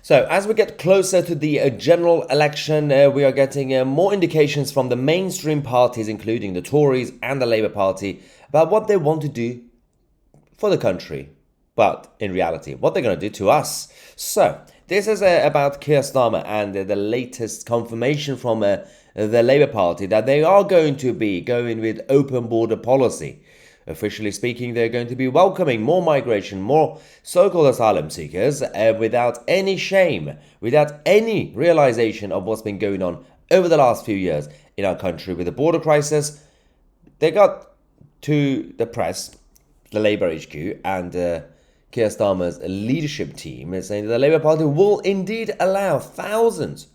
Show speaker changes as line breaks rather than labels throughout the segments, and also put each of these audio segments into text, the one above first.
So, as we get closer to the general election, we are getting more indications from the mainstream parties, including the Tories and the Labour Party, about what they want to do for the country. But in reality, what they're going to do to us. So, this is about Keir Starmer and the latest confirmation from the Labour Party that they are going to be going with open border policy. Officially speaking, they're going to be welcoming more migration, more so-called asylum seekers, without any shame, without any realization of what's been going on over the last few years in our country with the border crisis. They got to the press, the Labour HQ, and Keir Starmer's leadership team is saying that the Labour Party will indeed allow thousands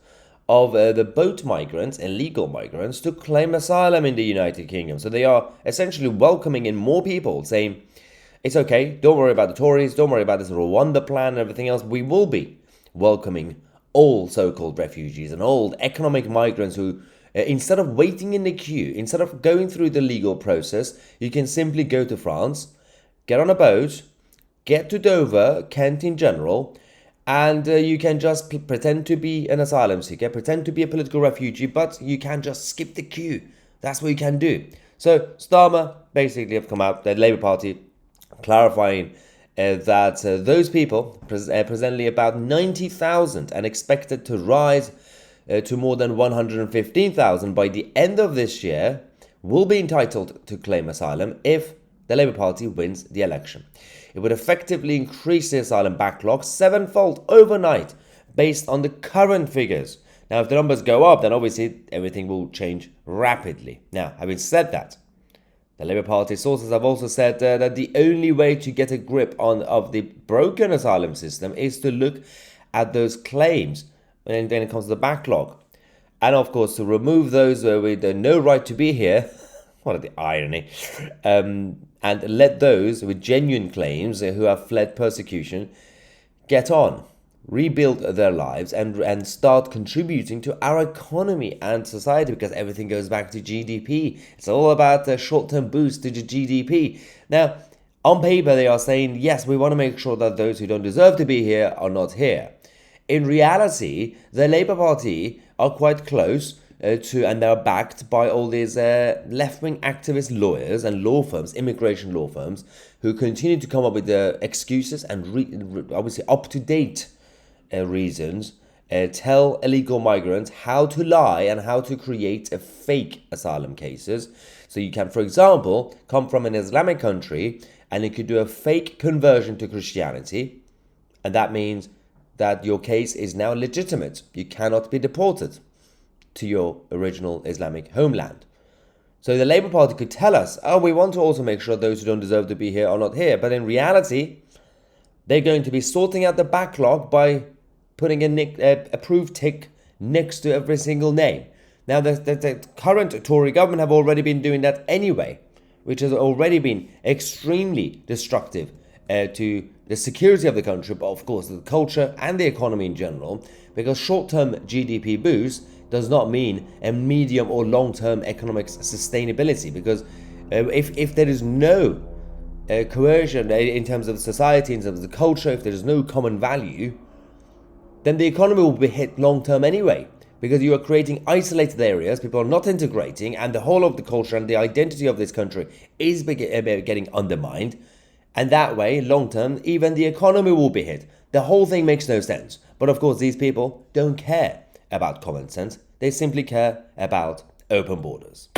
of the boat migrants, illegal migrants, to claim asylum in the United Kingdom. So they are essentially welcoming in more people, saying, it's okay, don't worry about the Tories, don't worry about this Rwanda plan and everything else. We will be welcoming all so-called refugees and all economic migrants who, instead of waiting in the queue, instead of going through the legal process, you can simply go to France, get on a boat, get to Dover, Kent in general, and you can just pretend to be an asylum seeker, pretend to be a political refugee, but you can just skip the queue. That's what you can do. So Starmer basically have come out, the Labour Party, clarifying that those people, presently about 90,000 and expected to rise to more than 115,000 by the end of this year, will be entitled to claim asylum if the Labour Party wins the election. It would effectively increase the asylum backlog sevenfold overnight based on the current figures. Now, if the numbers go up, then obviously everything will change rapidly. Now, having said that, the Labour Party sources have also said that the only way to get a grip of the broken asylum system is to look at those claims when it comes to the backlog. And of course, to remove those with no right to be here, what the irony, and let those with genuine claims who have fled persecution get on, rebuild their lives, and start contributing to our economy and society, because everything goes back to GDP. It's all about a short-term boost to the GDP. Now, on paper, they are saying, yes, we want to make sure that those who don't deserve to be here are not here. In reality, the Labour Party are quite close and they're backed by all these left-wing activist lawyers and law firms, immigration law firms, who continue to come up with excuses and obviously up-to-date reasons, tell illegal migrants how to lie and how to create fake asylum cases. So you can, for example, come from an Islamic country and you could do a fake conversion to Christianity, and that means that your case is now legitimate. You cannot be deported to your original Islamic homeland. So the Labour Party could tell us, oh, we want to also make sure those who don't deserve to be here are not here. But in reality, they're going to be sorting out the backlog by putting a approved tick next to every single name. Now, the current Tory government have already been doing that anyway, which has already been extremely destructive to the security of the country, but of course the culture and the economy in general, because short-term GDP boost does not mean a medium or long-term economic sustainability, because if there is no coercion in terms of society, in terms of the culture, if there is no common value, then the economy will be hit long-term anyway, because you are creating isolated areas, people are not integrating, and the whole of the culture and the identity of this country is getting undermined. And that way, long-term, even the economy will be hit. The whole thing makes no sense. But of course, these people don't care about common sense. They simply care about open borders.